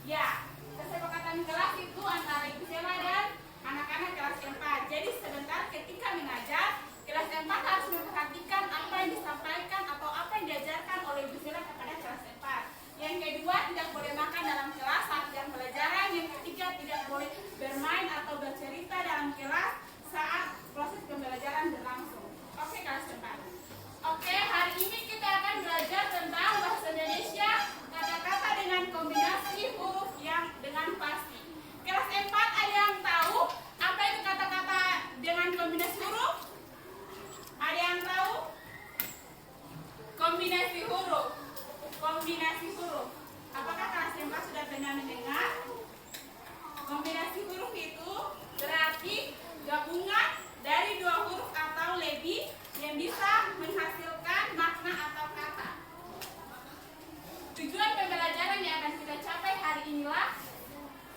Ya, kesepakatan kelas itu antara Ibu Sela dan anak-anak kelas 4. Jadi sebentar ketika mengajar, kelas 4 harus memperhatikan apa yang disampaikan atau apa yang diajarkan oleh Ibu Sela kepada kelas 4. Yang kedua, tidak boleh makan dalam kelas saat jam pelajaran. Yang ketiga, tidak boleh bermain atau bercerita dalam kelas saat proses pembelajaran berlangsung. Oke, kelas 4. Oke, hari ini kita akan belajar tentang bahasa Indonesia, kata-kata dengan kombinasi huruf yang dengan pasti. Kelas 4 ada yang tahu apa itu kata-kata dengan kombinasi huruf? Ada yang tahu? Kombinasi huruf. Kombinasi huruf. Apakah kelas 4 sudah pernah mendengar? Kombinasi huruf itu berarti gabungan dari dua huruf atau lebih yang bisa menghasilkan makna atau kata. Tujuan pembelajaran yang akan kita capai hari inilah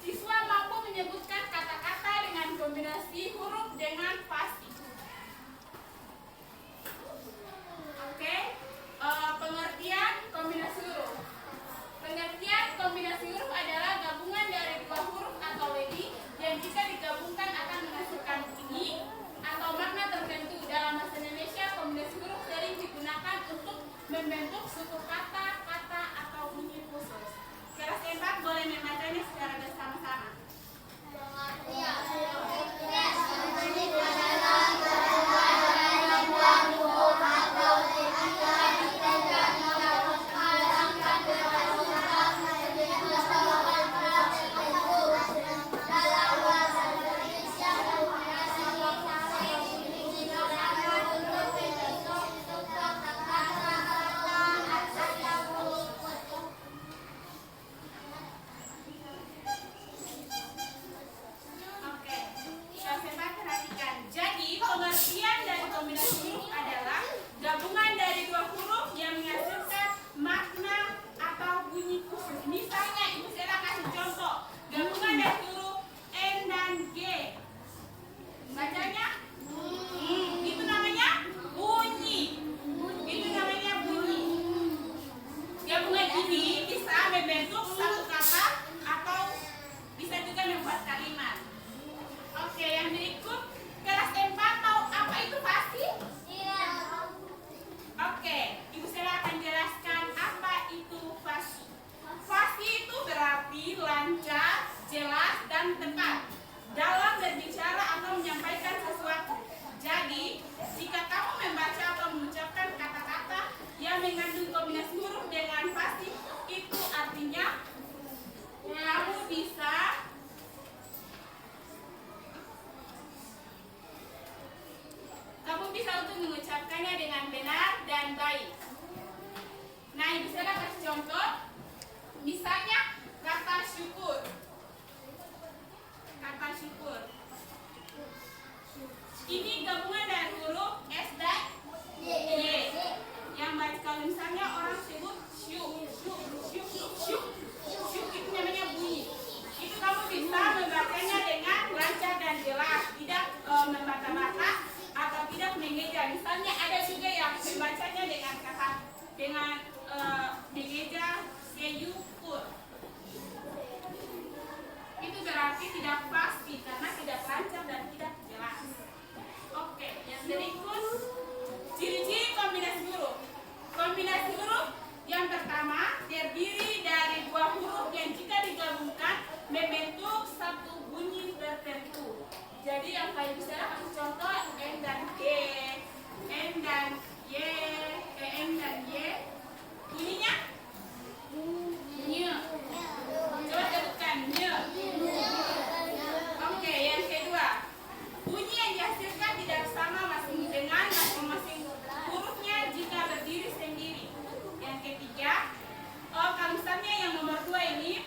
siswa mampu menyebutkan kata-kata dengan kombinasi huruf dengan pasti. Oke, pengertian kombinasi huruf. Pengertian kombinasi huruf adalah gabungan dari dua huruf atau lebih yang jika digabungkan akan menghasilkan bunyi atau makna tertentu. Dalam bahasa Indonesia, kombinasi huruf sering digunakan untuk membentuk suku kata, kata atau bunyi khusus. Kelas 4 boleh membacanya secara bersama-sama. Jadi yang paling bisa kasih contoh N dan G, N dan Y, N dan Y. Bunyinya? Nye. Coba sebutkan nye. Oke, yang kedua. Bunyi yang dihasilkan tidak sama dengan masing-masing hurufnya jika berdiri sendiri. Yang ketiga, kalau misalnya yang nomor 2 ini,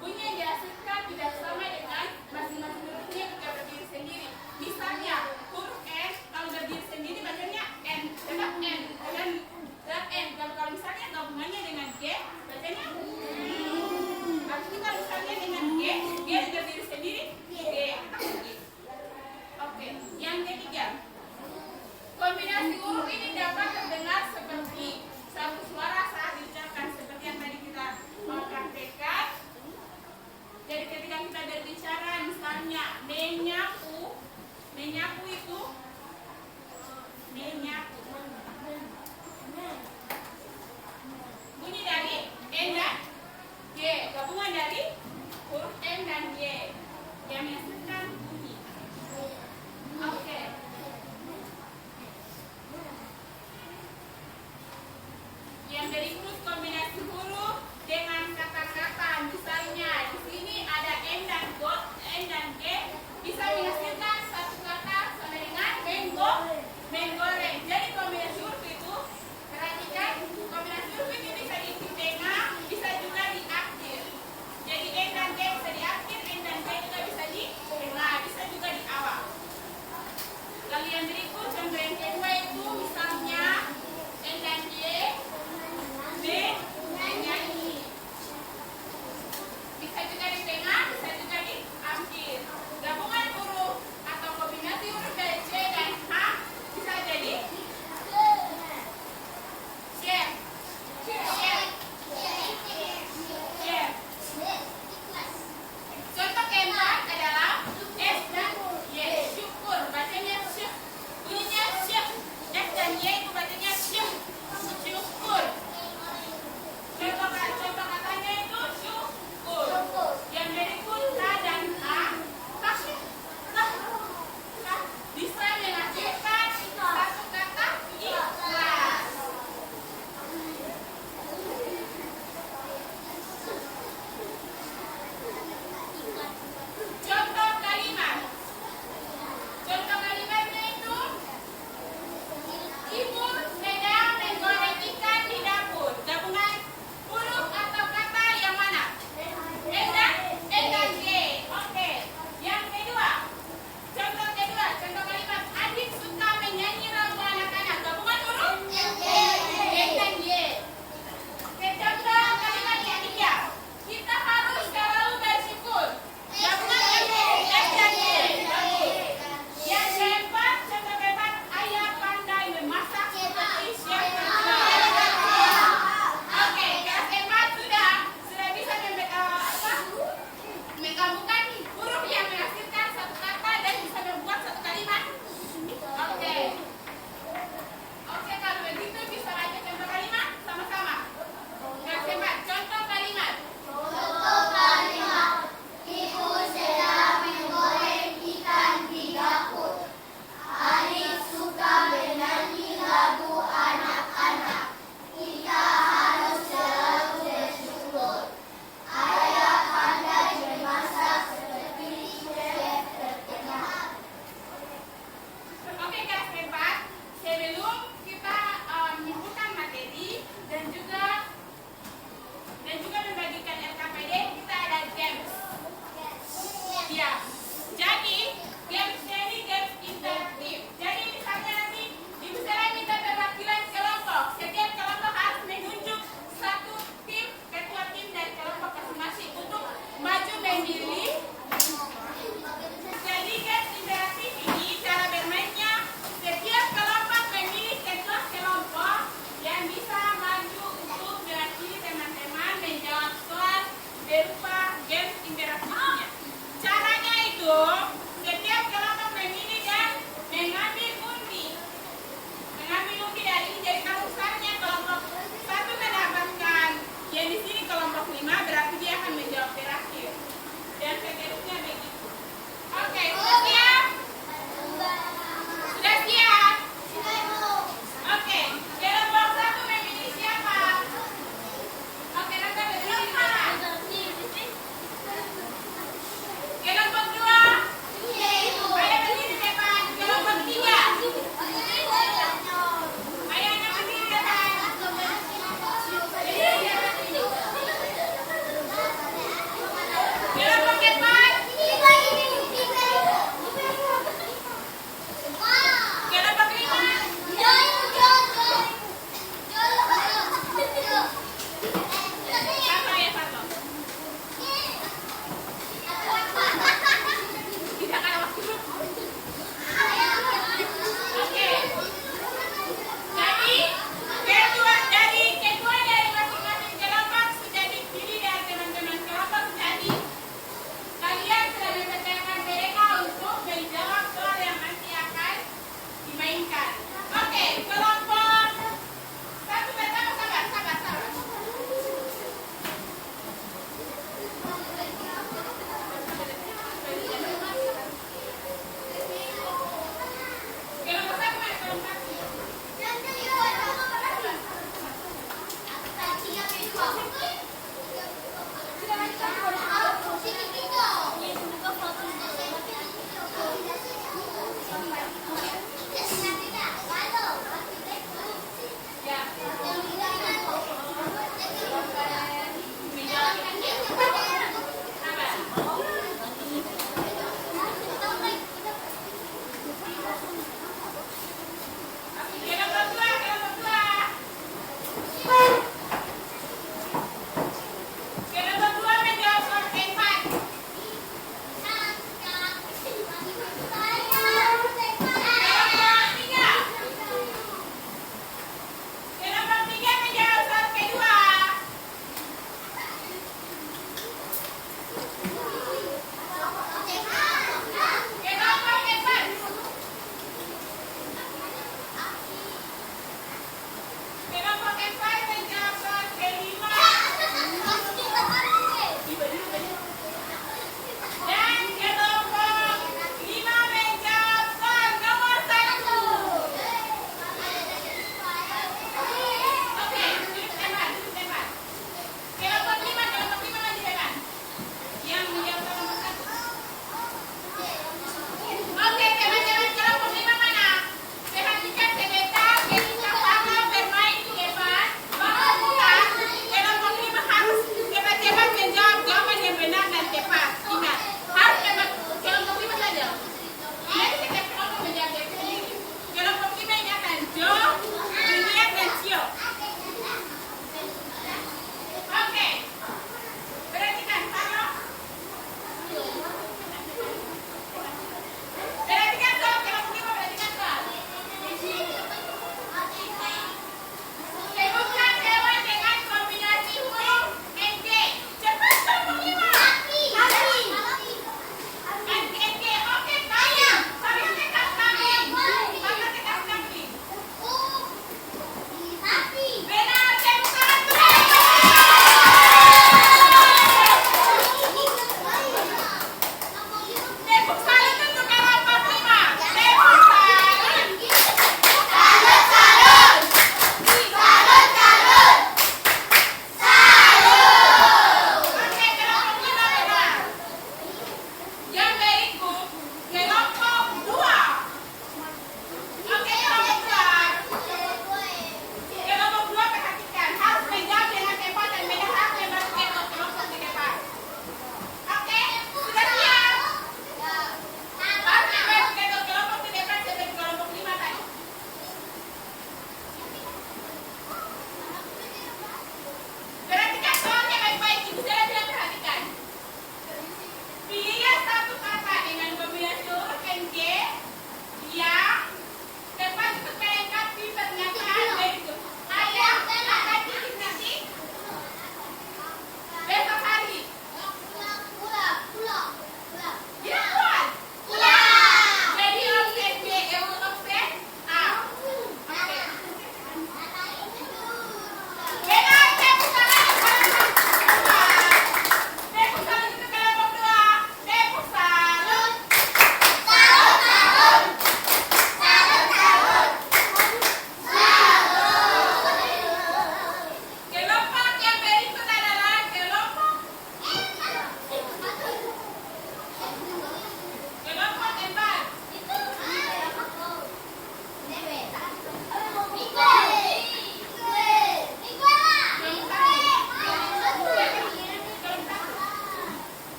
bunyi yang dihasilkan tidak sama dengan masing-masing hurufnya jika berdiri sendiri. Misalnya, huruf N kalau berdiri sendiri bacanya N, tetap N, dan N. Kalau misalnya gabungannya dengan G, bacanya artinya kalau misalnya dengan G berdiri sendiri, G, tetap G. Oke, yang ketiga, kombinasi huruf ini dapat terdengar seperti satu suara saat diucapkan, seperti yang tadi kita praktekkan. berbicara, misalnya menyapu. Menyapu itu menyapu. Bunyi dari N dan G, gabungan dari huruf N dan Y yang menghasilkan bunyi. Oke. Yang berikut kombinasi huruf dengan kata-kata. Misalnya di sini ada N dan G bisa menghasilkan satu kata.